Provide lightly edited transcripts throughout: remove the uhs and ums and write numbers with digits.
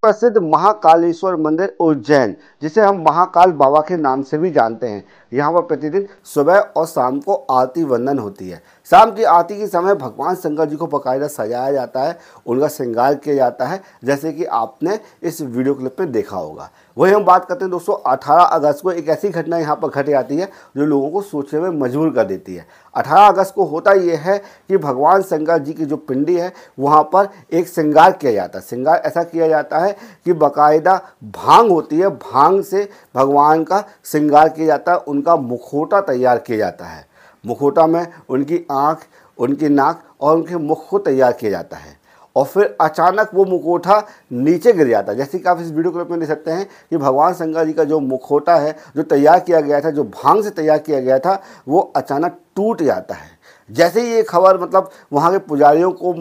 प्रसिद्ध महाकालेश्वर मंदिर उज्जैन, जिसे हम महाकाल बाबा के नाम से भी जानते हैं, यहाँ पर प्रतिदिन सुबह और शाम को आरती वंदन होती है। शाम की आरती के समय भगवान शंकर जी को बाकायदा सजाया जाता है, उनका श्रृंगार किया जाता है, जैसे कि आपने इस वीडियो क्लिप में देखा होगा। वही हम बात करते हैं दोस्तों, 18 अगस्त को एक ऐसी घटना यहाँ पर घट जाती है जो लोगों को सोचने में मजबूर कर देती है। 18 अगस्त को होता ये है कि भगवान शंकर जी की जो पिंडी है वहाँ पर एक श्रृंगार किया जाता है। श्रृंगार ऐसा किया जाता है कि बाकायदा भांग होती है, भांग से भगवान का श्रृंगार किया जाता है, उनका मुखौटा तैयार किया जाता है। मुखौटा में उनकी आँख, उनकी नाक और उनके मुख को तैयार किया जाता है और फिर अचानक वो मुखौटा नीचे गिर जाता है। जैसे कि आप इस वीडियो क्लिप में देख सकते हैं कि भगवान शंकर जी का जो मुखौटा है, जो तैयार किया गया था, जो भांग से तैयार किया गया था, वो अचानक टूट जाता है। जैसे ही ये खबर मतलब वहाँ के पुजारियों को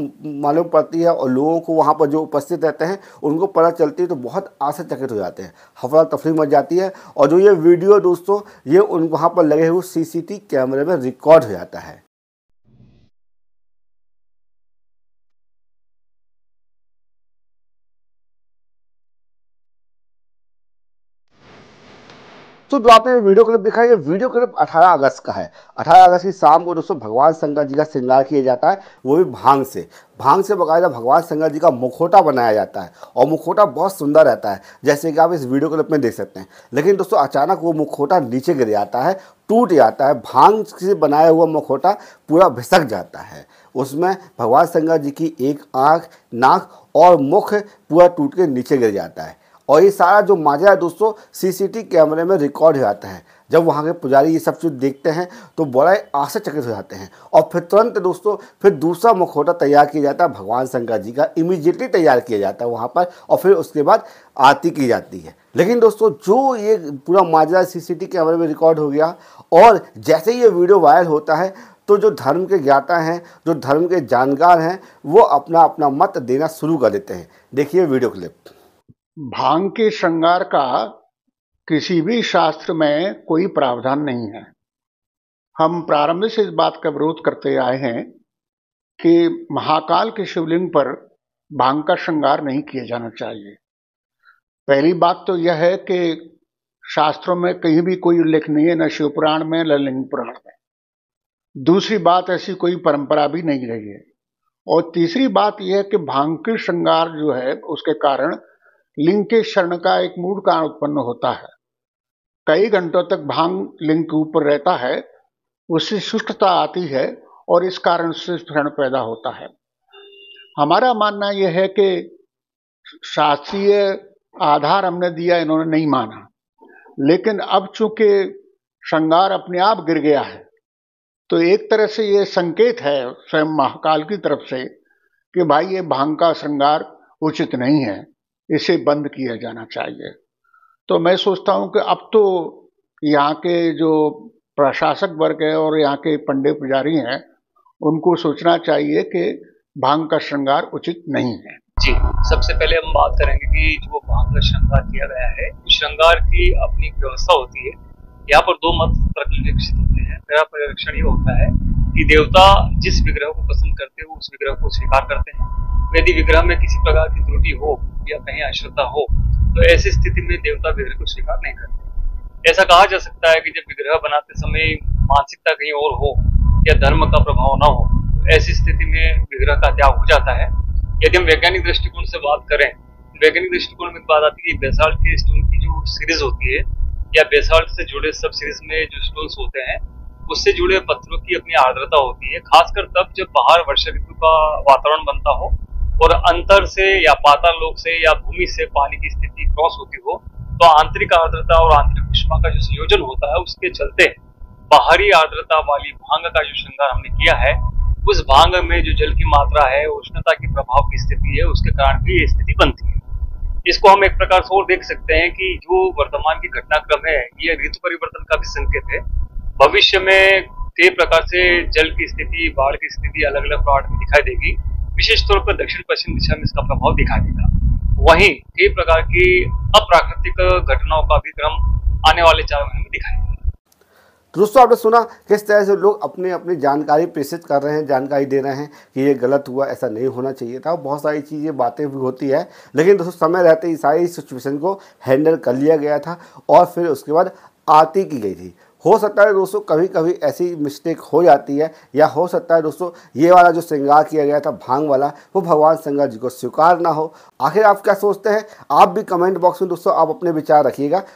मालूम पड़ती है और लोगों को वहाँ पर जो उपस्थित रहते हैं उनको पता चलती है तो बहुत आश्चर्यचकित हो जाते हैं, हफड़ा तफरी मच जाती है। और जो ये वीडियो दोस्तों, ये उन वहाँ पर लगे हुए सीसीटीवी कैमरे में रिकॉर्ड हो जाता है। तो जो आपने वीडियो क्लिप दिखा है, ये वीडियो क्लिप 18 अगस्त का है। 18 अगस्त की शाम को दोस्तों भगवान शंकर जी का श्रृंगार किया जाता है, वो भी भांग से। भांग से बाकायदा भगवान शंकर जी का मुखौटा बनाया जाता है और मुखौटा बहुत सुंदर रहता है, जैसे कि आप इस वीडियो क्लिप में देख सकते हैं। लेकिन दोस्तों अचानक वो मुखौटा नीचे गिर जाता है, टूट जाता है। भांग से बनाया हुआ मुखौटा पूरा भिसक जाता है। उसमें भगवान शंकर जी की एक आँख, नाक और मुख पूरा टूट के नीचे गिर जाता है। और ये सारा जो माजरा है दोस्तों सीसीटीवी कैमरे में रिकॉर्ड हो जाता है। जब वहाँ के पुजारी ये सब चीज़ देखते हैं तो बड़ा आश्चर्यचकित हो जाते हैं और फिर तुरंत दोस्तों फिर दूसरा मुखौटा तैयार किया जाता है भगवान शंकर जी का, इमीडिएटली तैयार किया जाता है वहाँ पर, और फिर उसके बाद आरती की जाती है। लेकिन दोस्तों जो ये पूरा माजरा सीसीटीवी कैमरे में रिकॉर्ड हो गया और जैसे ही ये वीडियो वायरल होता है तो जो धर्म के ज्ञाता हैं, जो धर्म के जानकार हैं, वो अपना अपना मत देना शुरू कर देते हैं। देखिए वीडियो क्लिप। भांग के श्रृंगार का किसी भी शास्त्र में कोई प्रावधान नहीं है। हम प्रारंभ से इस बात का विरोध करते आए हैं कि महाकाल के शिवलिंग पर भांग का श्रृंगार नहीं किया जाना चाहिए। पहली बात तो यह है कि शास्त्रों में कहीं भी कोई उल्लेख नहीं है, न शिव पुराण में न लिंग पुराण में। दूसरी बात, ऐसी कोई परंपरा भी नहीं रही है। और तीसरी बात यह है कि भांग के श्रृंगार जो है उसके कारण लिंग के क्षरण का एक मूड कारण उत्पन्न होता है। कई घंटों तक भांग लिंग के ऊपर रहता है, उससे शुष्कता आती है और इस कारण से क्षरण पैदा होता है। हमारा मानना यह है कि शास्त्रीय आधार हमने दिया, इन्होंने नहीं माना। लेकिन अब चूंकि श्रृंगार अपने आप गिर गया है तो एक तरह से ये संकेत है स्वयं महाकाल की तरफ से कि भाई ये भांग का श्रृंगार उचित नहीं है, इसे बंद किया जाना चाहिए। तो मैं सोचता हूं कि अब तो यहाँ के जो प्रशासक वर्ग है और यहाँ के पंडित पुजारी हैं उनको सोचना चाहिए कि भांग का श्रृंगार उचित नहीं है। जी, सबसे पहले हम बात करेंगे कि जो भांग का श्रृंगार किया गया है, श्रृंगार की अपनी व्यवस्था होती है। यहाँ पर दो मत परिलक्षित होते हैं। पहला परिलक्षण ये होता है कि देवता जिस विग्रह को पसंद करते हैं उस विग्रह को स्वीकार करते हैं। यदि विग्रह में किसी प्रकार की त्रुटि हो या कहीं अश्रद्धा हो तो ऐसी स्थिति में देवता विग्रह को स्वीकार नहीं करते। ऐसा कहा जा सकता है कि जब विग्रह बनाते समय मानसिकता कहीं और हो या धर्म का प्रभाव न हो तो ऐसी स्थिति में विग्रह का त्याग हो जाता है। यदि हम वैज्ञानिक दृष्टिकोण से बात करें, वैज्ञानिक दृष्टिकोण में बात आती है कि बेसाल्ट के स्टोन की जो सीरीज होती है या बेसाल्ट से जुड़े सब सीरीज में जो स्टोन्स होते हैं उससे जुड़े पत्थरों की अपनी आर्द्रता होती है, खासकर तब जब बाहर वर्षा ऋतु का वातावरण बनता हो और अंतर से या पाताल लोक से या भूमि से पानी की स्थिति क्रॉस होती हो तो आंतरिक आर्द्रता और आंतरिक ऊष्मा का जो संयोजन होता है उसके चलते बाहरी आर्द्रता वाली भांग का जो श्रृंगार हमने किया है उस भांग में जो जल की मात्रा है, उष्णता की प्रभाव की स्थिति है, उसके कारण भी ये स्थिति बनती है। इसको हम एक प्रकार से और देख सकते हैं कि जो वर्तमान की घटनाक्रम है ये ऋतु परिवर्तन का भी संकेत है। भविष्य में कई प्रकार से जल की स्थिति, बाढ़ की स्थिति अलग अलग प्लॉट में दिखाई देगी। विशेष तौर पर दक्षिण पश्चिम दिशा में इसका प्रभाव दिखाई देगा। वहीं कई प्रकार की अप्राकृतिक घटनाओं का भी क्रम आने वाले 4 महीने में दिखाई देगा। तो दोस्तों आपने सुना किस तरह से लोग अपनी अपनी जानकारी प्रेषित कर रहे हैं, जानकारी दे रहे हैं कि ये गलत हुआ, ऐसा नहीं होना चाहिए था। बहुत सारी चीज़ें बातें भी होती है, लेकिन दोस्तों समय रहते ही सारी सिचुएशन को हैंडल कर लिया गया था और फिर उसके बाद आरती की गई थी। हो सकता है दोस्तों कभी कभी ऐसी मिस्टेक हो जाती है, या हो सकता है दोस्तों ये वाला जो श्रृंगार किया गया था भांग वाला, वो भगवान शंकर जी को स्वीकार ना हो। आखिर आप क्या सोचते हैं? आप भी कमेंट बॉक्स में दोस्तों आप अपने विचार रखिएगा